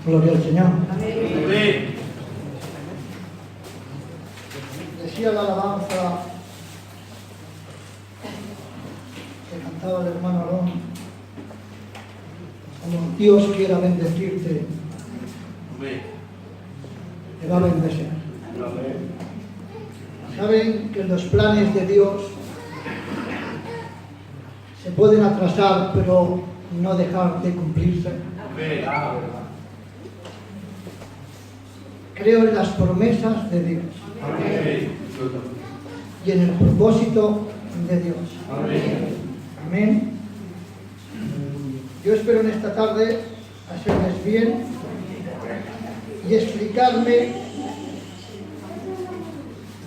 Gloria al Señor. Amén. Decía la alabanza que cantaba el hermano Aarón, como Dios quiera bendecirte, Amén. te va a bendecir. Amén. Saben que los planes de Dios se pueden atrasar, pero no dejar de cumplirse. Amén. Creo en las promesas de Dios Amén. y en el propósito de Dios. Amén. Amén. Yo espero en esta tarde hacerles bien y explicarme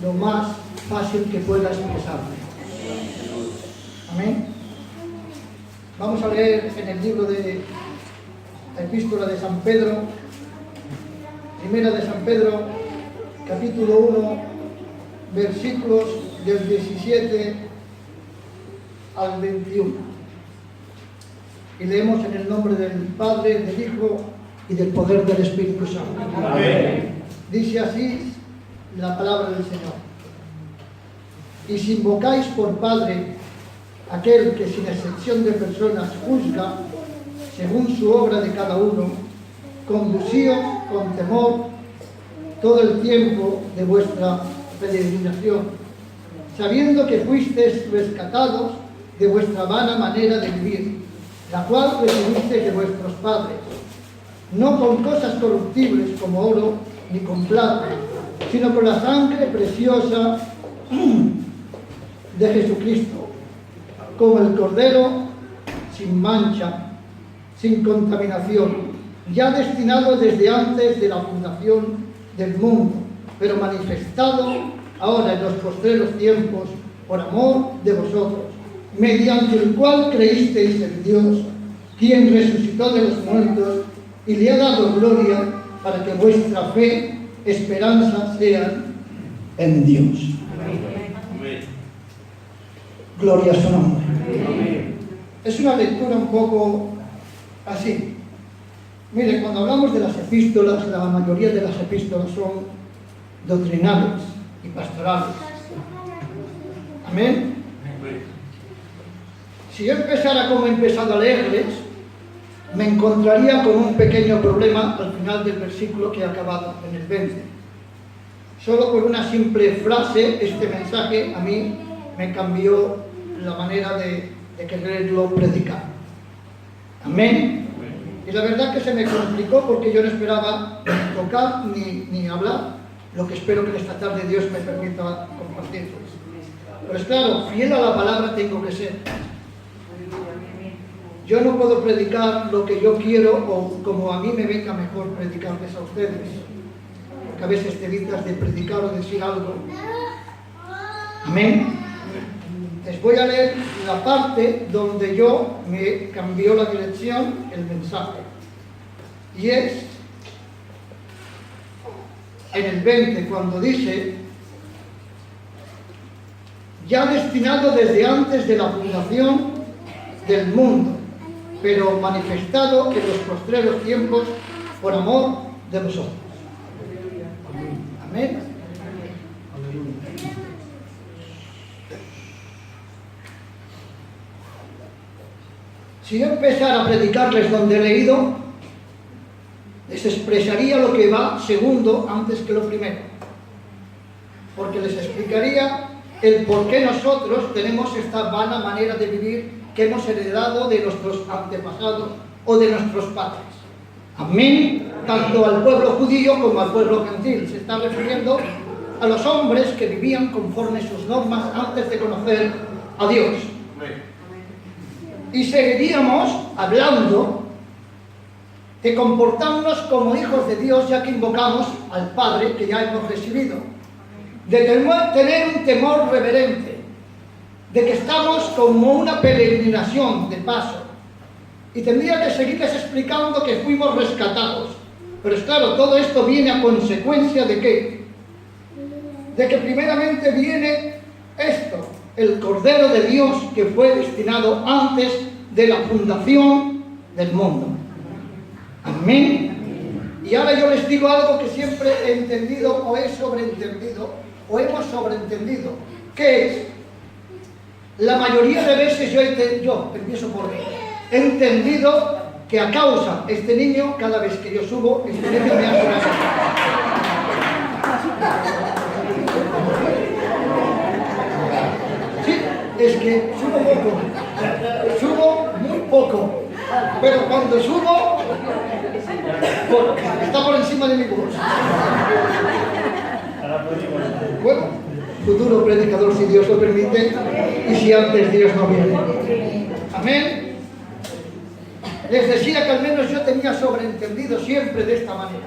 lo más fácil que pueda expresarme. Amén. Vamos a leer en el libro de la Epístola de San Pedro, Primera de San Pedro, capítulo 1, versículos del 17 al 21. Y leemos en el nombre del Padre, del Hijo y del poder del Espíritu Santo. Amén. Dice así la palabra del Señor. Y si invocáis por Padre aquel que sin excepción de personas juzga según su obra de cada uno, conducíos con temor todo el tiempo de vuestra peregrinación, sabiendo que fuisteis rescatados de vuestra vana manera de vivir, la cual recibisteis de vuestros padres, no con cosas corruptibles como oro ni con plata, sino con la sangre preciosa de Jesucristo, como el Cordero sin mancha, sin contaminación, ya destinado desde antes de la fundación del mundo, pero manifestado ahora en los postreros tiempos por amor de vosotros, mediante el cual creísteis en Dios, quien resucitó de los muertos y le ha dado gloria para que vuestra fe, esperanza sean en Dios. Amén. Gloria a su nombre. Amén. Es una lectura un poco así. Mire, cuando hablamos de las epístolas, la mayoría de las epístolas son doctrinales y pastorales. Amén. Si yo empezara como he empezado a leerles, me encontraría con un pequeño problema al final del versículo que he acabado en el 20. Solo por una simple frase, este mensaje a mí me cambió la manera de quererlo predicar. Amén. Y la verdad que se me complicó porque yo no esperaba ni tocar ni hablar lo que espero que en esta tarde Dios me permita compartir. Pues claro, fiel a la palabra tengo que ser. Yo no puedo predicar lo que yo quiero o como a mí me venga mejor predicarles a ustedes, porque a veces te evitas de predicar o decir algo. Amén. Les voy a leer la parte donde yo me cambió la dirección, el mensaje. Y es en el 20, cuando dice, ya destinado desde antes de la fundación del mundo, pero manifestado en los postreros tiempos por amor de vosotros. Amén. Si yo empezara a predicarles donde he leído, les expresaría lo que va segundo antes que lo primero. Porque les explicaría el por qué nosotros tenemos esta vana manera de vivir que hemos heredado de nuestros antepasados o de nuestros padres. Amén. Tanto al pueblo judío como al pueblo gentil. Se está refiriendo a los hombres que vivían conforme sus normas antes de conocer a Dios. Y seguiríamos hablando de comportarnos como hijos de Dios, ya que invocamos al Padre que ya hemos recibido. De tener un temor reverente, de que estamos como una peregrinación de paso. Y tendría que seguirles explicando que fuimos rescatados. Pero es claro, todo esto viene a consecuencia de ¿qué? De que primeramente viene esto, el Cordero de Dios que fue destinado antes de la fundación del mundo. Amén. Y ahora yo les digo algo que siempre he entendido o he sobreentendido o hemos sobreentendido, que es, la mayoría de veces yo empiezo por mí, he entendido que a causa este niño, cada vez que yo subo, este niño me hace una cosa. Sí, es que subo muy poco, pero cuando subo, está por encima de mi voz. Bueno, futuro predicador si Dios lo permite y si antes Dios no viene. Amén. Les decía que al menos yo tenía sobreentendido siempre de esta manera.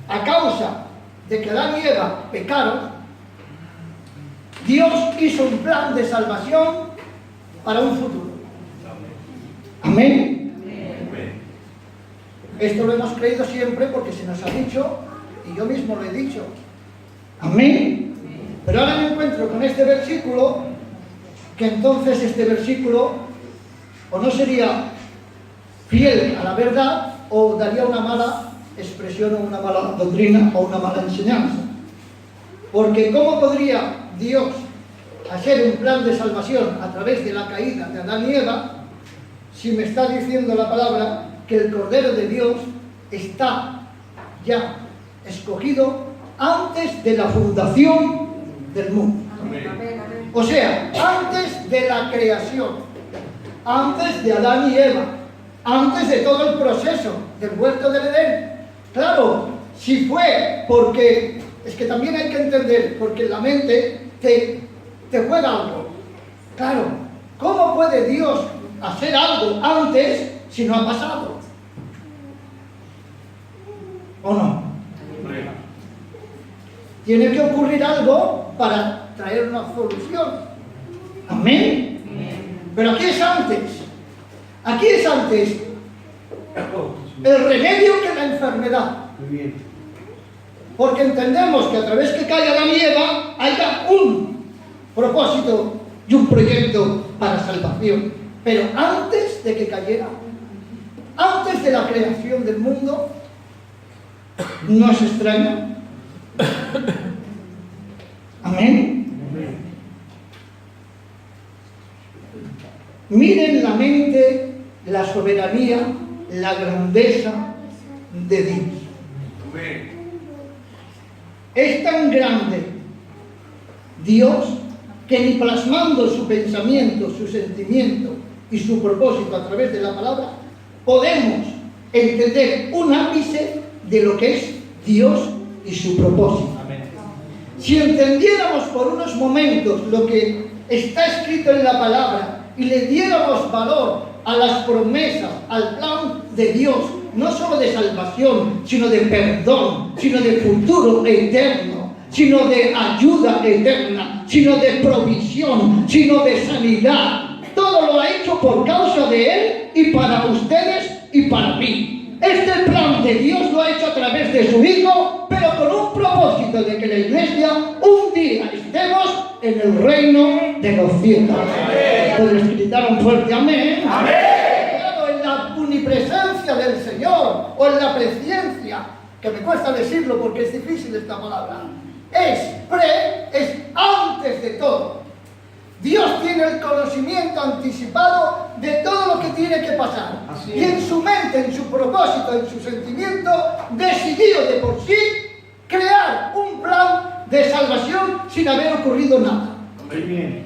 A causa de que Adán y Eva pecaron, Dios hizo un plan de salvación para un futuro. Amén. Esto lo hemos creído siempre porque se nos ha dicho y yo mismo lo he dicho. Amén. Pero ahora me encuentro con este versículo, que entonces este versículo o no sería fiel a la verdad o daría una mala expresión o una mala doctrina o una mala enseñanza. Porque ¿cómo podría Dios hacer un plan de salvación a través de la caída de Adán y Eva si me está diciendo la palabra que el Cordero de Dios está ya escogido antes de la fundación del mundo? O sea, antes de la creación, antes de Adán y Eva, antes de todo el proceso del huerto del Edén. Claro, si fue porque, es que también hay que entender, porque la mente te juega algo. Claro, ¿cómo puede Dios hacer algo antes si no ha pasado? ¿O no? Tiene que ocurrir algo para traer una solución. Amén. Pero aquí es antes. Aquí es antes el remedio que la enfermedad. Porque entendemos que a través que cae Adán y Eva haya un propósito y un proyecto para salvación. Pero antes de que cayera, antes de la creación del mundo, ¿no es extraño? Amén. Miren la mente, la soberanía, la grandeza de Dios. Es tan grande Dios que ni plasmando su pensamiento, su sentimiento y su propósito a través de la palabra, podemos entender un ápice de lo que es Dios y su propósito. Si entendiéramos por unos momentos lo que está escrito en la palabra y le diéramos valor a las promesas, al plan de Dios, no solo de salvación, sino de perdón, sino de futuro eterno, sino de ayuda eterna, sino de provisión, sino de sanidad. Todo lo ha hecho por causa de Él y para ustedes y para mí. Este plan de Dios lo ha hecho a través de su Hijo, pero con un propósito de que la Iglesia un día estemos en el reino de los cielos. Puedes gritar un fuerte amén. Amén. Claro, en la omnipresencia del Señor o en la presciencia, que me cuesta decirlo porque es difícil esta palabra, es antes de todo. Dios tiene el conocimiento anticipado de todo lo que tiene que pasar. Y en su mente, en su propósito, en su sentimiento, decidió de por sí crear un plan de salvación sin haber ocurrido nada. Amén.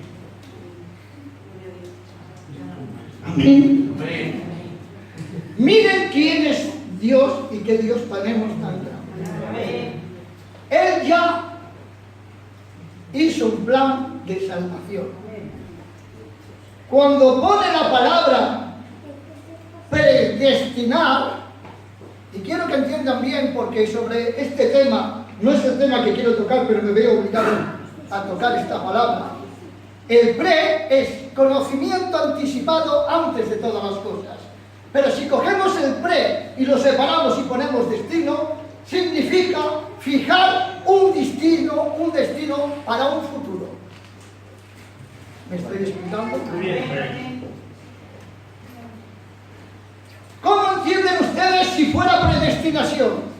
Amén. Miren quién es Dios y qué Dios tenemos tan grande. Él ya hizo un plan de salvación. Cuando pone la palabra predestinar, y quiero que entiendan bien porque sobre este tema, no es el tema que quiero tocar, pero me veo obligado a tocar esta palabra. El pre es conocimiento anticipado antes de todas las cosas. Pero si cogemos el pre y lo separamos y ponemos destino, significa fijar un destino para un futuro. ¿Me estoy explicando? Muy bien. ¿Cómo entienden ustedes si fuera predestinación?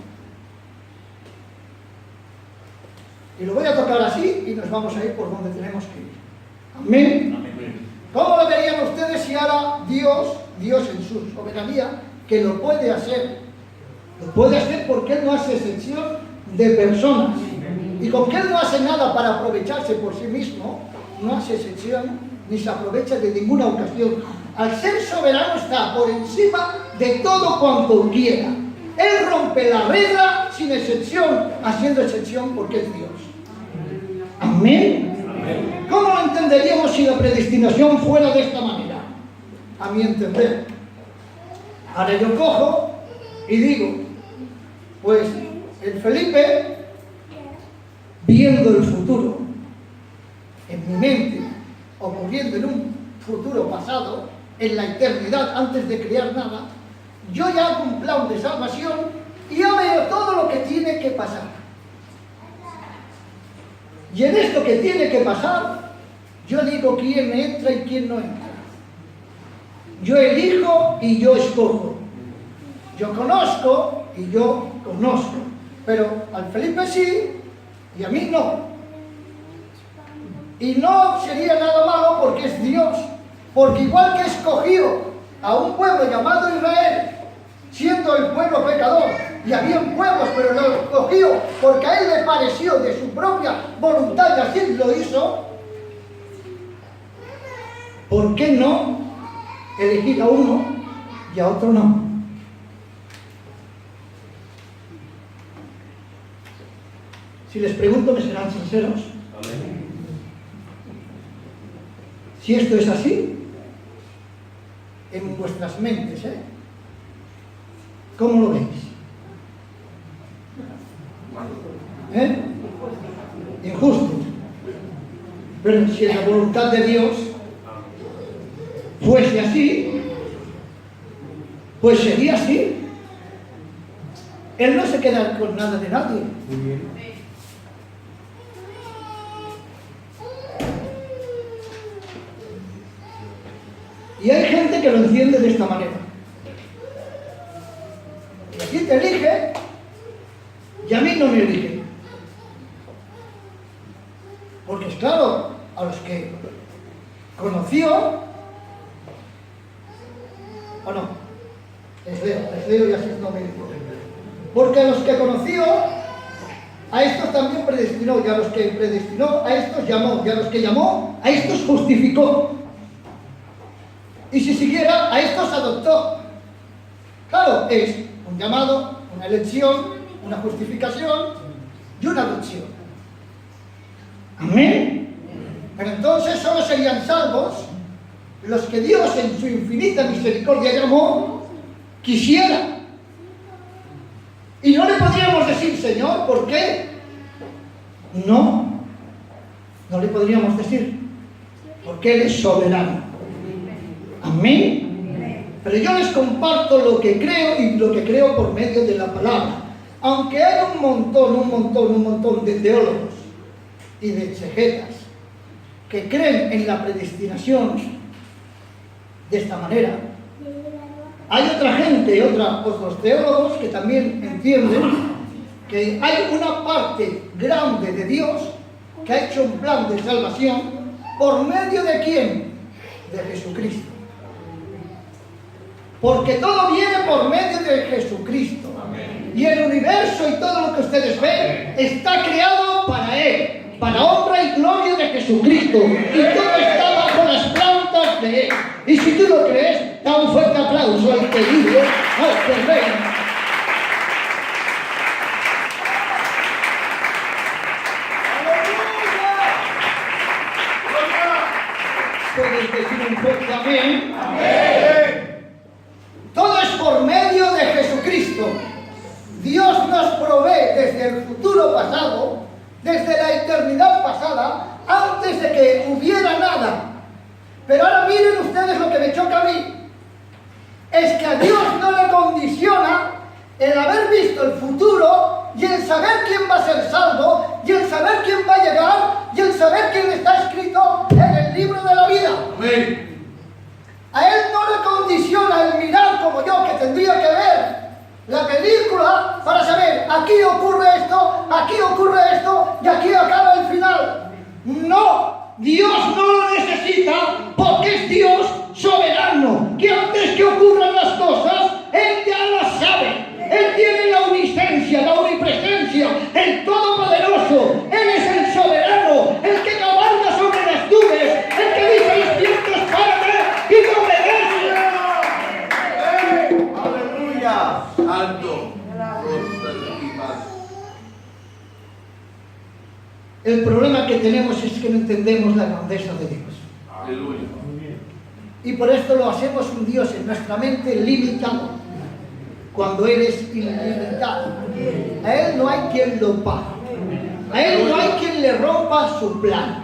Y lo voy a tocar así y nos vamos a ir por donde tenemos que ir. Amén. ¿Cómo lo verían ustedes si ahora Dios en su soberanía, que lo puede hacer? Lo puede hacer porque Él no hace excepción de personas. Y con que Él no hace nada para aprovecharse por sí mismo, no hace excepción ni se aprovecha de ninguna ocasión. Al ser soberano está por encima de todo cuanto quiera. Él rompe la regla sin excepción, haciendo excepción porque es Dios. Amén. ¿Cómo lo entenderíamos si la predestinación fuera de esta manera? A mi entender. Ahora yo cojo y digo, pues el Felipe, viendo el futuro en mi mente, ocurriendo en un futuro pasado, en la eternidad, antes de crear nada, yo ya hago un plan de salvación y ya veo todo lo que tiene que pasar. Y en esto que tiene que pasar, yo digo quién entra y quién no entra. Yo elijo y yo escojo. Yo conozco y yo conozco. Pero al Felipe sí y a mí no. Y no sería nada malo porque es Dios. Porque igual que escogió a un pueblo llamado Israel, siendo el pueblo pecador, y habían pueblos, pero lo escogió porque a él le pareció de su propia voluntad y así lo hizo, ¿por qué no elegir a uno y a otro no? Si les pregunto, ¿me serán sinceros? Amén. Si esto es así, en vuestras mentes, ¿cómo lo veis? Injusto. Pero si la voluntad de Dios fuese así, pues sería así. Él no se queda con nada de nadie. Y hay gente que lo entiende de esta manera. Y a ti te elige y a mí no me elige. Porque es claro, a los que conoció, o no, les leo y así no me digo. Porque a los que conoció, a estos también predestinó, y a los que predestinó, a estos llamó, y a los que llamó, a estos justificó. Y si siguiera, a estos adoptó. Claro, es un llamado, una elección, una justificación y una adopción. Amén. Pero entonces solo serían salvos los que Dios en su infinita misericordia llamó, quisiera. Y no le podríamos decir, Señor, ¿por qué? No le podríamos decir, porque Él es soberano. Amén. Pero yo les comparto lo que creo y lo que creo por medio de la palabra. Aunque hay un montón de teólogos y de exegetas que creen en la predestinación de esta manera, hay otra gente, otros teólogos que también entienden que hay una parte grande de Dios que ha hecho un plan de salvación. ¿Por medio de quién? De Jesucristo. Porque todo viene por medio de Jesucristo. Amén. Y el universo y todo lo que ustedes ven está creado para Él, para honra y gloria de Jesucristo. Y todo está bajo las plantas de Él. Y si tú lo crees, Da un fuerte aplauso al que vive, al que reina. ¿Puedes decir un fuerte amén? Amén. Todo es por medio de Jesucristo. Dios nos provee desde el futuro pasado, desde la eternidad pasada, antes de que hubiera nada. Pero ahora miren ustedes lo que me choca a mí. Es que a Dios no le condiciona el haber visto el futuro y el saber quién va a ser salvo y el saber quién va a llegar y el saber quién está escrito en el libro de la vida. Amén. A Él no le condiciona el mirar como yo, que tendría que ver la película para saber aquí ocurre esto y aquí acaba el final. No, Dios no lo necesita porque es Dios soberano, que antes que ocurran las cosas, Él ya las sabe. Él tiene la omnisciencia, la omnipresencia, el todopoderoso. Él es el soberano, el que cabalga sobre las nubes, el que dice a los vientos párate y no obedecen. Aleluya. Alto. El problema que tenemos es que no entendemos la grandeza de Dios. Aleluya. Y por esto lo hacemos un Dios en nuestra mente limitado, cuando Él es ilimitado. A Él no hay quien lo pague. A Él no hay quien le rompa su plan.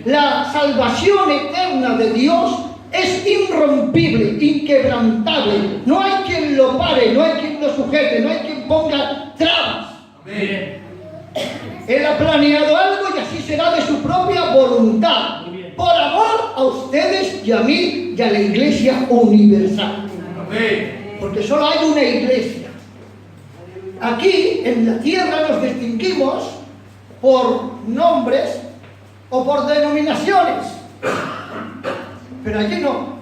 La salvación eterna de Dios es irrompible, inquebrantable. No hay quien lo pare, no hay quien lo sujete, no hay quien ponga trabas. Amén. Él ha planeado algo y así será de su propia voluntad, por amor a ustedes y a mí y a la Iglesia universal. Amén. Porque solo hay una iglesia. Aquí en la tierra nos distinguimos por nombres o por denominaciones, pero allí no.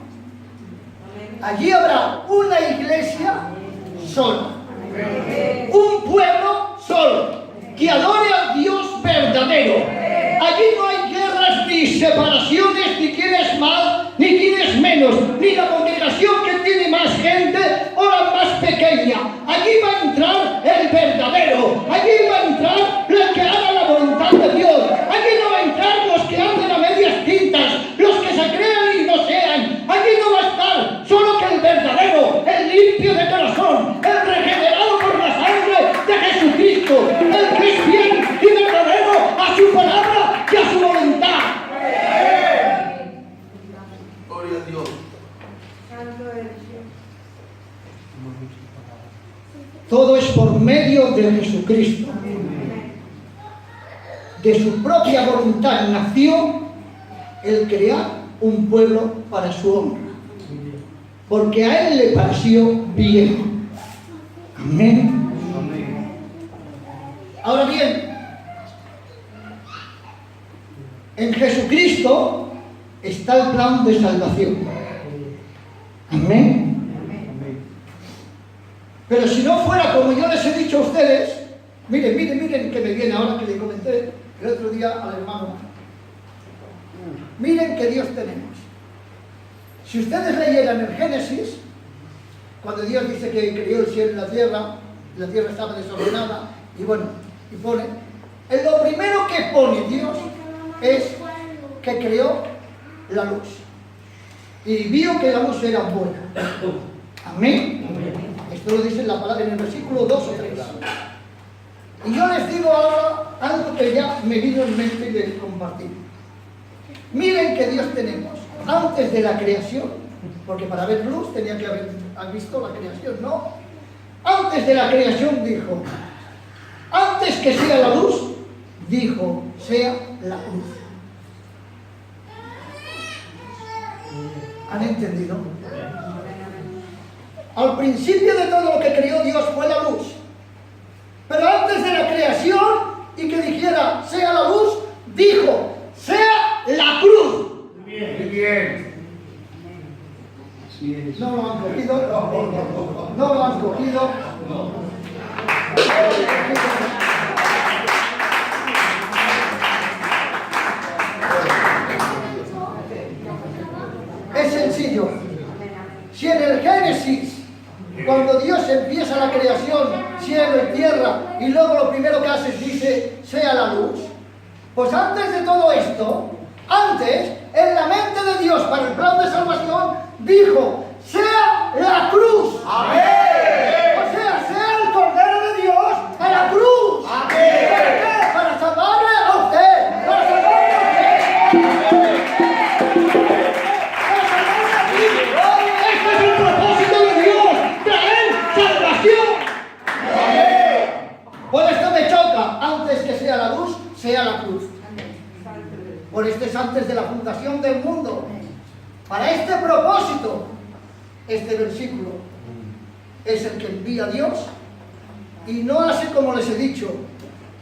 Allí habrá una iglesia sola, un pueblo solo, que adore al Dios verdadero. Allí no hay guerras ni separaciones, ni quién es más, ni quién es menos, ni la congregación que tiene más gente o la más pequeña. Allí va a entrar el verdadero. Allí va a entrar el que haga la voluntad de Dios. Allí no va a entrar los que anden a medias tintas, los que se crean y no sean. Allí no va a estar solo que el verdadero, el limpio de corazón, el regenerado por la sangre de Jesucristo, el que es fiel y verdadero a su palabra y a su voluntad. Gloria a Dios. Todo es por medio de Jesucristo. De su propia voluntad nació el crear un pueblo para su honra, porque a Él le pareció bien. Amén. Ahora bien, en Jesucristo está el plan de salvación. Amén. Pero si no fuera como yo les he dicho a ustedes, miren que me viene ahora que le comenté el otro día al hermano. Miren qué Dios tenemos. Si ustedes leyeran el Génesis, cuando Dios dice que creó el cielo y la tierra estaba desordenada, y bueno, y pone, lo primero que pone Dios es que creó la luz. Y vio que la luz era buena. Amén. Esto lo dice en la palabra en el versículo 2 o 3. Y yo les digo ahora algo que ya me vino en mente y les compartí. Miren que Dios tenemos antes de la creación, porque para ver luz tenía que haber visto la creación, ¿no? Antes de la creación dijo, antes que sea la luz, dijo, sea la luz. ¿Han entendido? Al principio de todo lo que creó Dios fue la luz. Pero antes de la creación y que dijera sea la luz, dijo sea la cruz. Muy bien. No lo han cogido. No lo han cogido. Es sencillo. Si en y luego lo primero que haces dice, sea la luz. Pues antes de todo esto, antes, en la mente de Dios para el plan de salvación, dijo, sea la cruz. Amén. O sea, sea el Cordero de Dios a la cruz. Amén. ¿Para qué? Para salvarle a usted. Para salvarle a usted. Para salvarle a ti. Este es el propósito de Dios, traer salvación. Por esto me choca, antes que sea la luz, sea la cruz. Por esto es antes de la fundación del mundo. Para este propósito, este versículo es el que envía a Dios y no hace como les he dicho,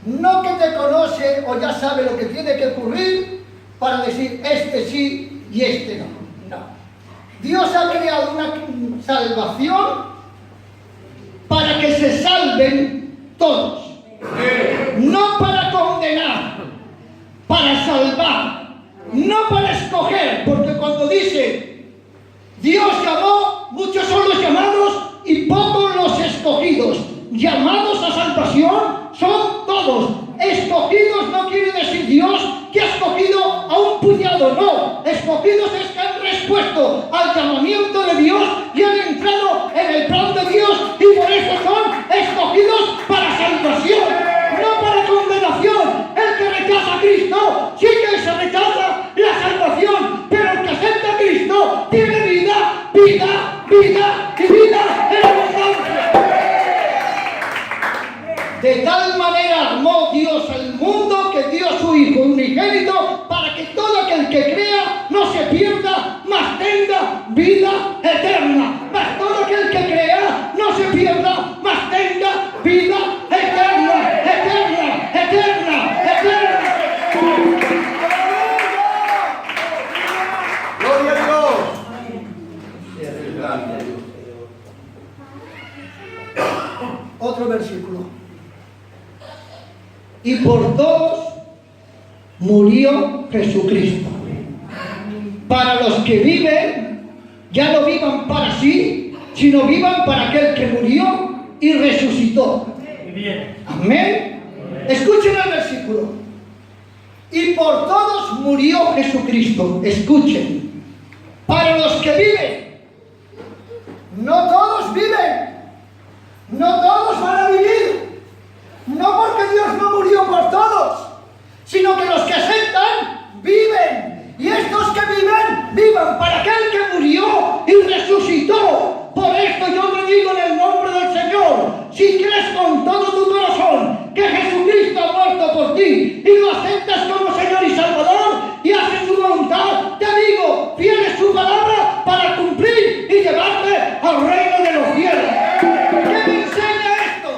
no que te conoce o ya sabe lo que tiene que ocurrir para decir este sí y este no. No. Dios ha creado una salvación para que se salven todos, no para condenar, para salvar, no para escoger, porque cuando dice Dios llamó, muchos son los llamados y pocos los escogidos. Llamados a salvación son todos. Escogidos no quiere decir Dios que ha escogido a un puñado, no. Escogidos es que han respuesto al llamamiento de Dios y han entrado en el plan de Dios y por eso son escogidos para salvación, no para condenación. El que rechaza a Cristo sí que se rechaza la salvación, pero el que acepta a Cristo tiene vida, vida, vida y vida en abundancia. De tal manera amó Dios al mundo que dio a su Hijo unigénito para que todo aquel que crea no se pierda, mas tenga vida eterna. Mas todo aquel que crea no se pierda, mas tenga vida eterna, eterna, eterna, eterna. Gloria a Dios. Otro versículo. Y por todos murió Jesucristo. Para los que viven, ya no vivan para sí, sino vivan para aquel que murió y resucitó. Amén. Escuchen el versículo. Y por todos murió Jesucristo. Escuchen. Para los que viven. No todos viven. No todos van a vivir. No porque Dios no murió por todos, sino que los que aceptan viven. Y estos que viven, vivan para aquel que murió y resucitó. Por esto yo te digo en el nombre del Señor, si crees con todo tu corazón que Jesucristo ha muerto por ti y lo aceptas como Señor y Salvador y haces su voluntad, te digo, fiel es su palabra para cumplir y llevarte al reino de los cielos. ¿Qué me enseña esto?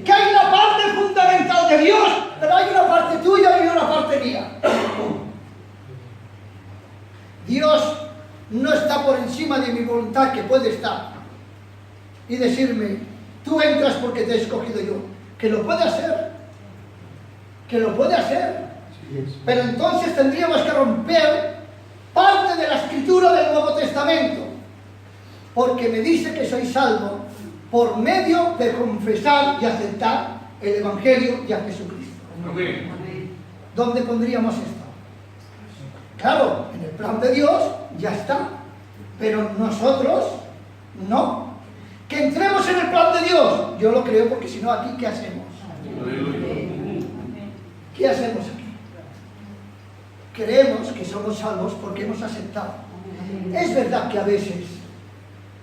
Que hay una parte fundamental de Dios, pero hay una parte tuya y una parte mía. Dios no está por encima de mi voluntad, que puede estar, y decirme, tú entras porque te he escogido yo. Que lo puede hacer, que lo puede hacer, pero entonces tendríamos que romper parte de la escritura del Nuevo Testamento, porque me dice que soy salvo por medio de confesar y aceptar el Evangelio y a Jesucristo. Amén. ¿Dónde pondríamos esto? Claro, en el plan de Dios ya está, pero nosotros no. Que entremos en el plan de Dios, yo lo creo, porque si no aquí, ¿qué hacemos? ¿Qué hacemos aquí? Creemos que somos salvos porque hemos aceptado. Es verdad que a veces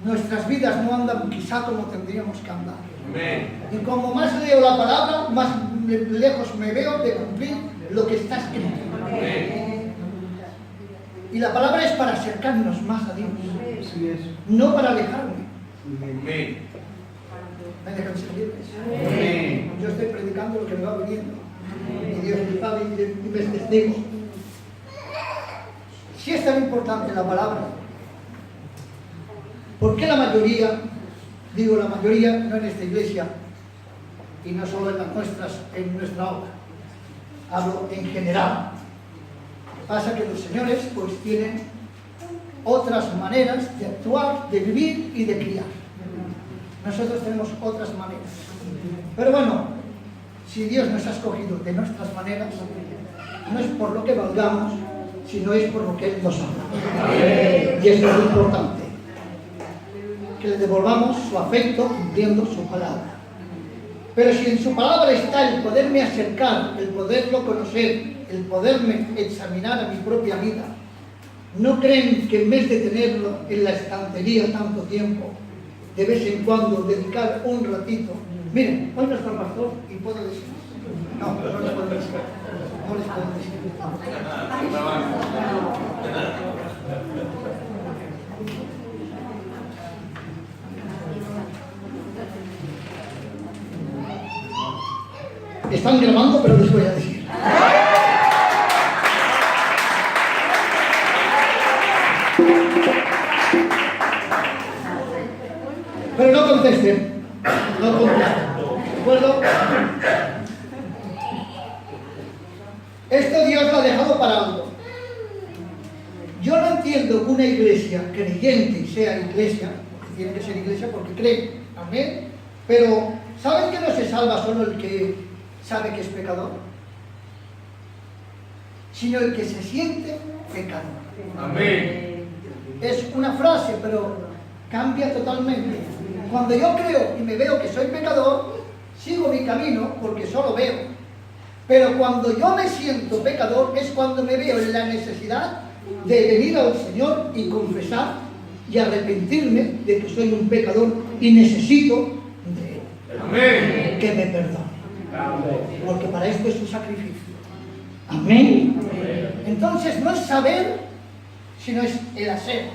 nuestras vidas no andan quizá como tendríamos que andar. Amén. Y como más leo la palabra, más lejos me veo de cumplir lo que está escrito. Amén. Y la palabra es para acercarnos más a Dios, no para alejarme. Amén. ¿Me dejan seguirles? Amén. Yo estoy predicando lo que me va viniendo. Y Dios me sabe y me es testigo. Si es tan importante la palabra, ¿por qué la mayoría, digo la mayoría, no en esta iglesia, y no solo en nuestra obra, hablo en general? Pasa que los señores pues tienen otras maneras de actuar, de vivir y de criar. Nosotros tenemos otras maneras. Pero bueno, si Dios nos ha escogido de nuestras maneras, no es por lo que valgamos, sino es por lo que Él nos ama. Y esto es lo importante, que le devolvamos su afecto cumpliendo su palabra. Pero si en su palabra está el poderme acercar, el poderlo conocer, el poderme examinar a mi propia vida, ¿no creen que en vez de tenerlo en la estantería tanto tiempo, de vez en cuando dedicar un ratito? Miren, hoy no está el pastor y puedo decir, no les puedo decir, no les puedo decir. Están grabando, pero les voy a decir. Pero no contesten, no contesten, ¿de acuerdo? Esto Dios lo ha dejado para algo. Yo no entiendo que una iglesia creyente sea iglesia, porque tiene que ser iglesia porque cree, amén, pero ¿saben que no se salva solo el que sabe que es pecador? Sino el que se siente pecador. Amén. Es una frase, pero cambia totalmente. Cuando yo creo y me veo que soy pecador, sigo mi camino porque solo veo. Pero cuando yo me siento pecador es cuando me veo en la necesidad de venir al Señor y confesar y arrepentirme de que soy un pecador y necesito de Él. Amén. Que me perdone. Porque para esto es su sacrificio. Amén. Entonces no es saber, sino es el hacer,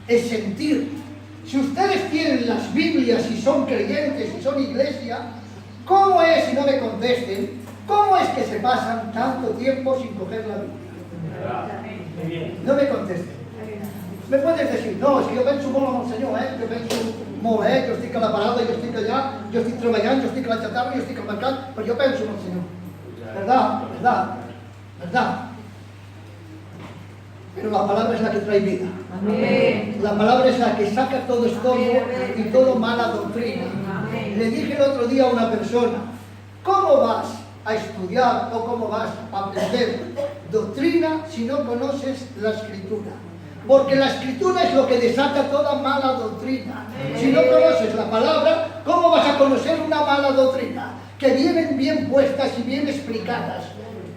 es sentir. Si ustedes tienen las Biblias y son creyentes y son iglesia, ¿cómo es, si no me contesten, cómo es que se pasan tanto tiempo sin coger la Biblia? No me contesten. Me puedes decir, no, és que jo penso molt en el Senyor, jo penso molt, jo estic a la parada, jo estic allà, jo estic treballant, jo estic a la xatarra, jo estic al mercat, però jo penso en el Senyor. ¿Verdad? ¿Verdad? ¿Verdad? Pero la palabra es la que trae vida. Amén. La palabra es la que saca todo estorbo y toda mala doctrina. Amén. Le dije el otro día a una persona, ¿cómo vas a estudiar o cómo vas a aprender doctrina si no conoces la Escritura? Porque la Escritura es lo que desata toda mala doctrina. Si no conoces la palabra, ¿cómo vas a conocer una mala doctrina? Que vienen bien puestas y bien explicadas.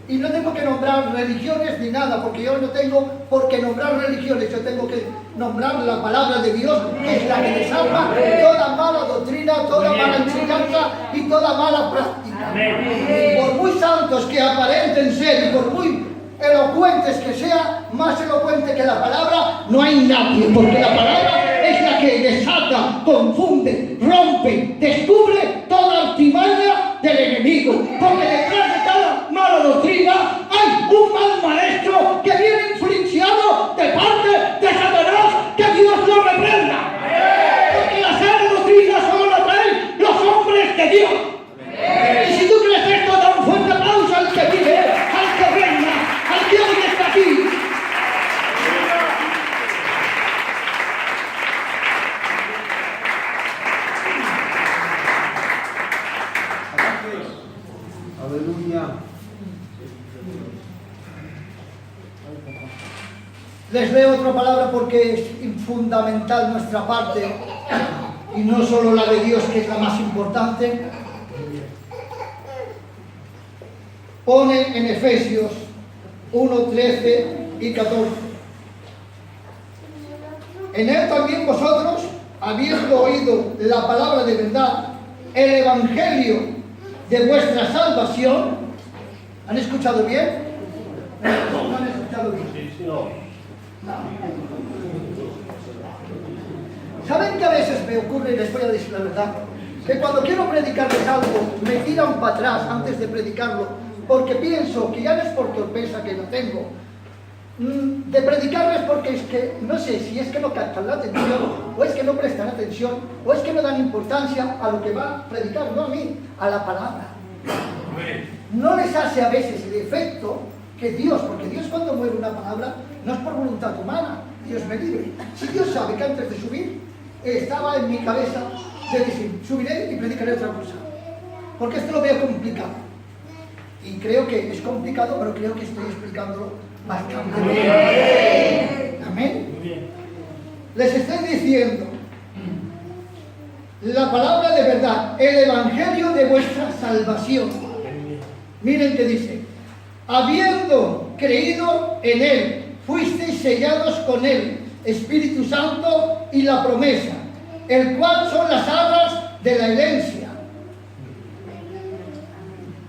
Y no tengo que nombrar religiones ni nada, porque yo no tengo por qué nombrar religiones, yo tengo que nombrar la palabra de Dios, que es la que desarma toda mala doctrina, toda mala enseñanza y toda mala práctica. Por muy santos que aparenten ser y por muy elocuentes que sean, más elocuente que la palabra no hay nadie, porque la palabra es la que desata, confunde, rompe, descubre toda artimaña del enemigo, porque detrás de cada mala doctrina hay un mal maestro que viene influenciado de parte de Satanás, que Dios lo reprenda, porque la sana doctrina solo la traen los hombres de Dios. Y si tú crees esto, da un fuerte aplauso al que vive, al que reina, al que hoy está aquí. Aleluya. Les leo otra palabra porque es fundamental nuestra parte y no solo la de Dios, que es la más importante. Pone en Efesios 1, 13 y 14. En él también vosotros, habiendo oído la palabra de verdad, el evangelio de vuestra salvación. ¿Han escuchado bien? ¿No han escuchado bien? No. ¿Saben que a veces me ocurre, y les voy a decir la verdad, que cuando quiero predicarles algo, me tiran para atrás antes de predicarlo, porque pienso que ya no es por torpeza que no tengo, de predicarles porque es que, no sé, si es que no captan la atención, o es que no prestan atención, o es que no dan importancia a lo que va a predicar, no a mí, a la palabra. No les hace a veces el efecto que Dios, porque Dios cuando mueve una palabra, no es por voluntad humana, Dios me libre. Si Dios sabe que antes de subir, estaba en mi cabeza de decir, subiré y predicaré otra cosa. porque esto lo veo complicado. Y creo que es complicado, pero creo que estoy explicándolo bastante bien. Amén. Les estoy diciendo la palabra de verdad, el evangelio de vuestra salvación. Miren que dice: habiendo creído en él, fuisteis sellados con él, Espíritu Santo y la promesa, el cual son las arras de la herencia.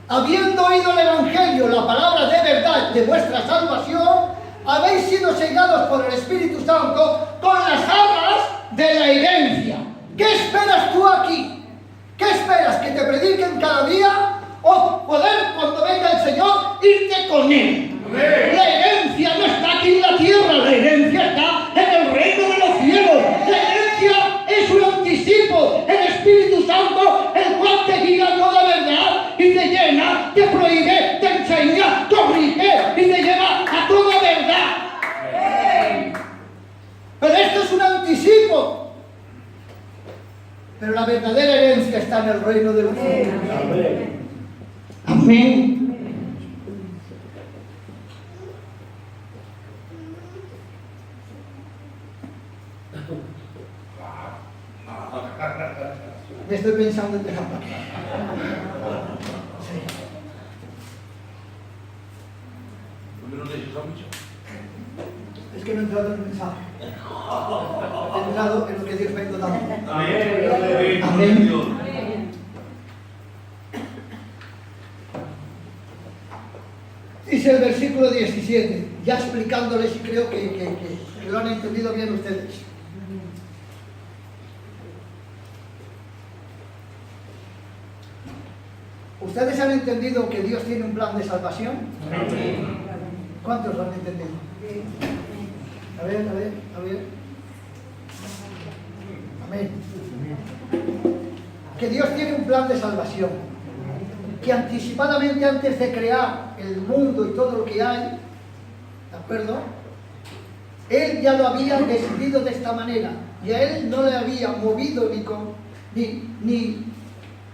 Habiendo oído el evangelio, la palabra de verdad de vuestra salvación, habéis sido sellados por el Espíritu Santo con las arras de la herencia. ¿Qué esperas tú aquí? ¿Qué esperas? ¿Que te prediquen cada día? ¿O poder, cuando venga el Señor, irte con Él? Amén. La herencia no está aquí en la tierra, la herencia está en el reino de los cielos. La herencia es un anticipo, el Espíritu Santo, el cual te guía a toda verdad y te llena, te prohíbe, te enseña, corrige y te lleva a toda verdad. Pero esto es un anticipo. Pero la verdadera herencia está en el reino de los cielos. Amén. Me estoy pensando en dejarlo aquí. Sí. Es que no he entrado en el mensaje. He entrado en lo que Dios me ha ido dando. Amén. Amén. Dice el versículo 17, ya explicándoles, y creo que lo han entendido bien ustedes. ¿Ustedes han entendido que Dios tiene un plan de salvación? ¿Cuántos lo han entendido? A ver. Amén. Que Dios tiene un plan de salvación. Que anticipadamente, antes de crear el mundo y todo lo que hay, ¿de acuerdo? Él ya lo había decidido de esta manera. Y a Él no le había movido ni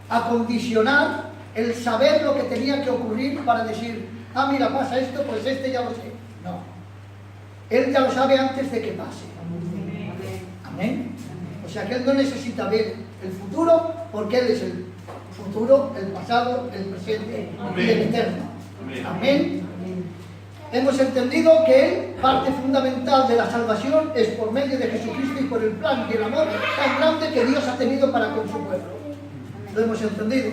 acondicionar el saber lo que tenía que ocurrir para decir: ah, mira, pasa esto, pues ya lo sé. No. Él ya lo sabe antes de que pase. Amén. O sea que Él no necesita ver el futuro, porque Él es el futuro, el pasado, el presente y el eterno. Amén. Hemos entendido que Él, parte fundamental de la salvación, es por medio de Jesucristo y por el plan y el amor tan grande que Dios ha tenido para con su pueblo. Lo hemos entendido.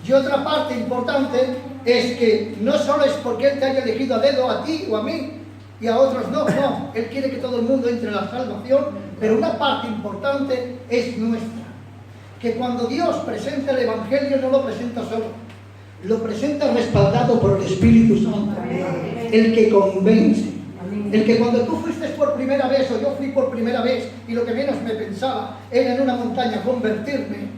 Y otra parte importante es que no solo es porque Él te haya elegido a dedo a ti o a mí y a otros no, Él quiere que todo el mundo entre en la salvación, pero una parte importante es nuestra. Que cuando Dios presenta el Evangelio no lo presenta solo, lo presenta respaldado por el Espíritu Santo, el que convence, el que cuando tú fuiste por primera vez o yo fui por primera vez y lo que menos me pensaba era en una montaña convertirme,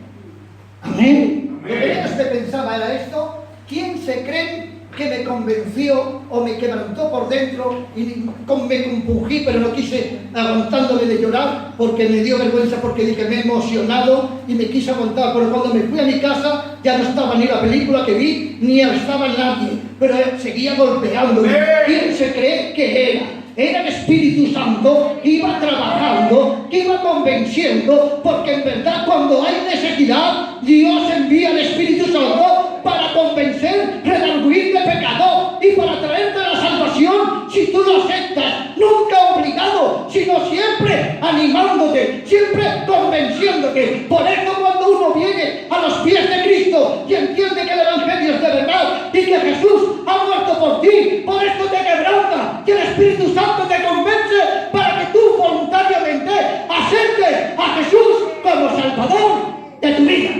amén, lo que menos me pensaba era esto. ¿Quién se cree que me convenció o me quebrantó por dentro y me compungí, pero no quise aguantándole de llorar porque me dio vergüenza, porque dije me he emocionado y me quise aguantar? Pero cuando me fui a mi casa ya no estaba ni la película que vi ni estaba nadie, pero seguía golpeándome. ¿Quién se cree que era? Era el Espíritu Santo que iba trabajando, que iba convenciendo, porque en verdad cuando hay necesidad, Dios envía al Espíritu Santo para convencer, redarguir de pecado y para traerte la salvación si tú lo aceptas. Nunca obligado, sino siempre animándote, siempre convenciéndote. Por eso cuando uno viene a los pies de Cristo y entiende que el Evangelio es de verdad y que Jesús ha muerto por ti, por esto te quebranta, que el Espíritu Santo te convence para que tú voluntariamente aceptes a Jesús como Salvador de tu vida.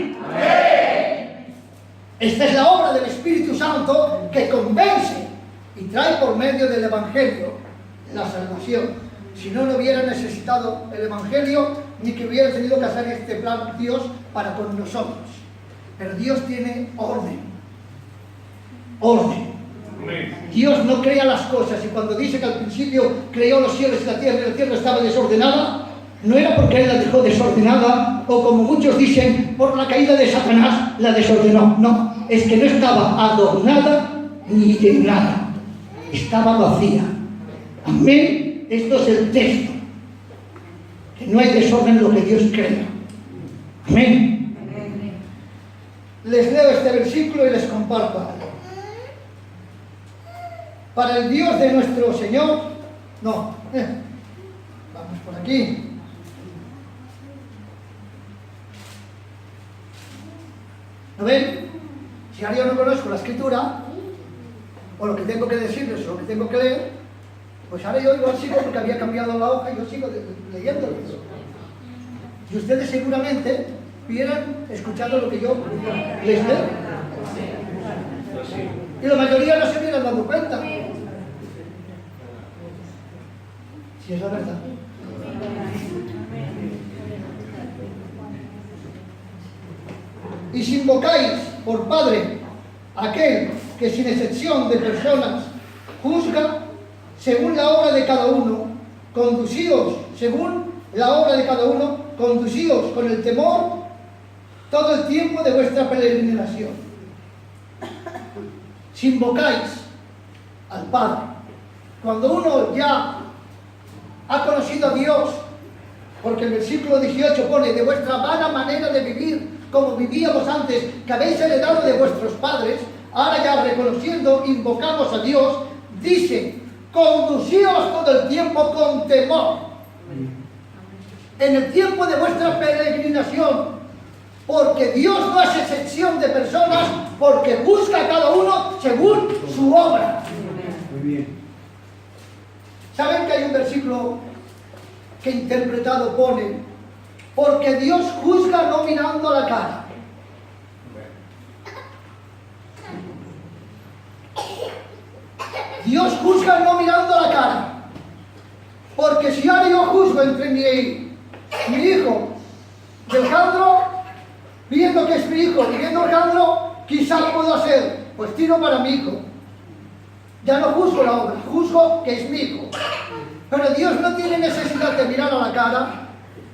Esta es la obra del Espíritu Santo que convence y trae por medio del Evangelio la salvación. Si no, no hubiera necesitado el Evangelio ni que hubiera tenido que hacer este plan Dios para con nosotros. Pero Dios tiene orden. Orden. Dios no crea las cosas, y cuando dice que al principio creó los cielos y la tierra estaba desordenada, no era porque él la dejó desordenada o, como muchos dicen, por la caída de Satanás la desordenó. No, es que no estaba adornada ni llenada, estaba vacía. Amén. Esto es el texto, que no hay desorden en lo que Dios crea. Amén. Les leo este versículo y les comparto algo. Para el Dios de nuestro Señor, no, vamos por aquí. ¿No ven? Si ahora yo no conozco la escritura, o lo que tengo que decirles, o lo que tengo que leer, pues ahora yo igual sigo porque había cambiado la hoja y yo sigo leyéndolo. Y ustedes seguramente hubieran escuchado lo que yo les leo. Y la mayoría no se hubieran dado cuenta. Si es la verdad. Y si invocáis por Padre aquel que sin excepción de personas juzga según la obra de cada uno, conducíos según la obra de cada uno, conducíos con el temor todo el tiempo de vuestra peregrinación. Si invocáis al Padre, cuando uno ya ha conocido a Dios, porque el versículo 18 pone: de vuestra vana manera de vivir, como vivíamos antes, que habéis heredado de vuestros padres, ahora ya reconociendo, invocamos a Dios, dice: conducíos todo el tiempo con temor, en el tiempo de vuestra peregrinación, porque Dios no hace excepción de personas, porque busca a cada uno según su obra. Muy bien. ¿Saben que hay un versículo que interpretado pone: porque Dios juzga no mirando la cara? Dios juzga no mirando la cara. Porque si ahora yo juzgo entre mi hijo y Alejandro, viendo que es mi hijo y viendo a Alejandro, quizá puedo hacer, pues tiro para mi hijo. Ya no juzgo la obra, juzgo que es mi hijo. Pero Dios no tiene necesidad de mirar a la cara,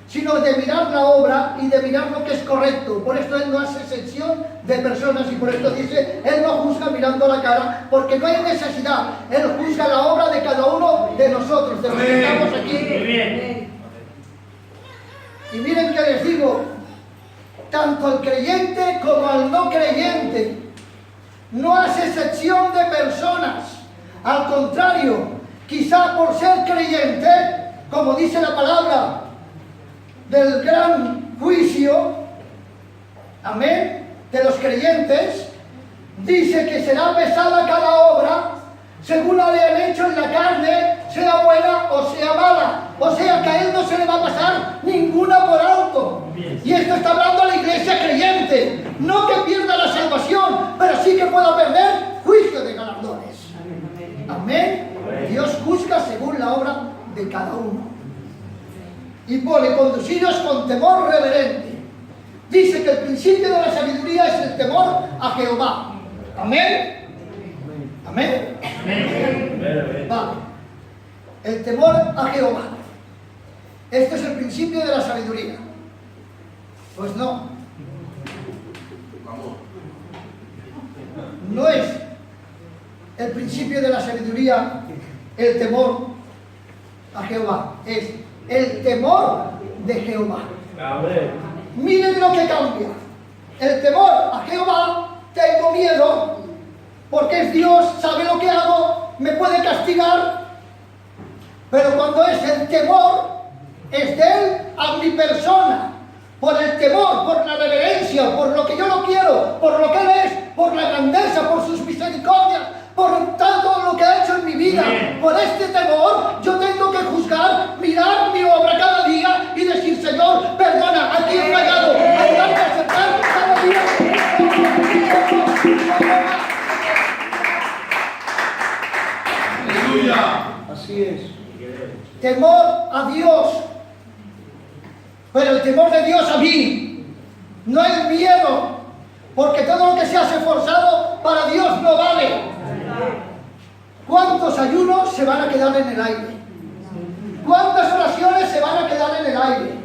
sino de mirar la obra y de mirar lo que es correcto. Por esto Él no hace excepción de personas y por esto dice: Él no juzga mirando la cara, porque no hay necesidad. Él juzga la obra de cada uno de nosotros, de los que estamos aquí. Y miren que les digo, tanto al creyente como al no creyente, no hace excepción de personas. Al contrario, quizá por ser creyente, como dice la palabra del gran juicio, amén, de los creyentes, dice que será pesada cada obra según la hayan hecho en la carne, sea buena o sea mala. O sea que a él no se le va a pasar ninguna por alto. Y esto está hablando a la iglesia creyente. No que pierda la salvación, pero sí que pueda perder juicio de galardones. Amén. Dios juzga según la obra de cada uno. Y pone: conducidos con temor reverente. Dice que el principio de la sabiduría es el temor a Jehová. Amén. Amén. Vale. El temor a Jehová. Este es el principio de la sabiduría. Pues no. No es el principio de la sabiduría el temor a Jehová. Es el temor de Jehová. Miren lo que cambia. El temor a Jehová: tengo miedo, porque es Dios, sabe lo que hago, me puede castigar. Pero cuando es el temor, es de Él a mi persona. Por el temor, por la reverencia, por lo que yo lo quiero, por lo que Él es, por la grandeza, por sus misericordias, por todo lo que ha hecho en mi vida. Por este temor yo tengo que juzgar, mirar mi obra cada día y decir: Señor, perdona, aquí he fallado, ayúdame a aceptar cada día. Aleluya. Así es. Temor a Dios. Pero el temor de Dios a mí, no el miedo, porque todo lo que se hace forzado para Dios no vale. ¿Cuántos ayunos se van a quedar en el aire? ¿Cuántas oraciones se van a quedar en el aire?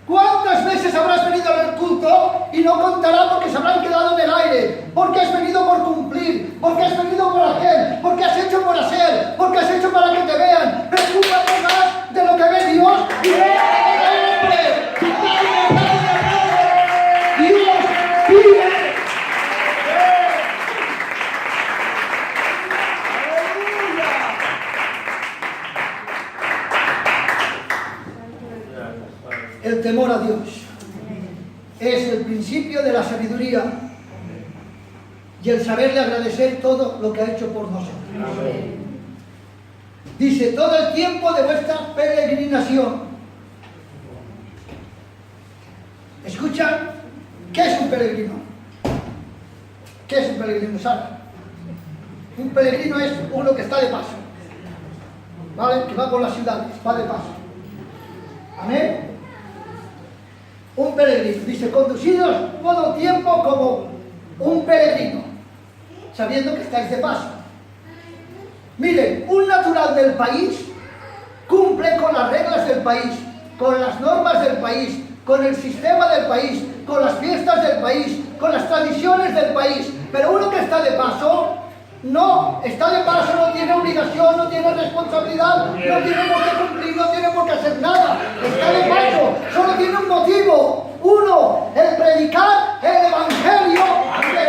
¿Cuántas veces habrás venido al culto y no contará porque se habrán quedado en el aire? Porque has venido por cumplir, porque has venido por hacer, porque has hecho por hacer, porque has hecho para que te vean. Preocúpate más de lo que ve Dios y de lo que ve el hombre. Dios pide. El temor a Dios es el principio de la sabiduría y el saberle agradecer todo lo que ha hecho por nosotros. Dice, todo el tiempo de vuestra peregrinación. ¿Escuchan? ¿Qué es un peregrino? ¿Qué es un peregrino? ¿Saben? Un peregrino es uno que está de paso, ¿vale? Que va por las ciudades, va de paso. Amén. Un peregrino, dice, conducidos todo tiempo como un peregrino, sabiendo que estáis de paso. Miren, un natural del país cumple con las reglas del país, con las normas del país, con el sistema del país, con las fiestas del país, con las tradiciones del país. Pero uno que está de paso, no, está de paso, no tiene obligación, no tiene responsabilidad, no tiene por qué cumplir, no tiene por qué hacer nada. Está de paso, solo tiene un motivo. Uno, el predicar el evangelio de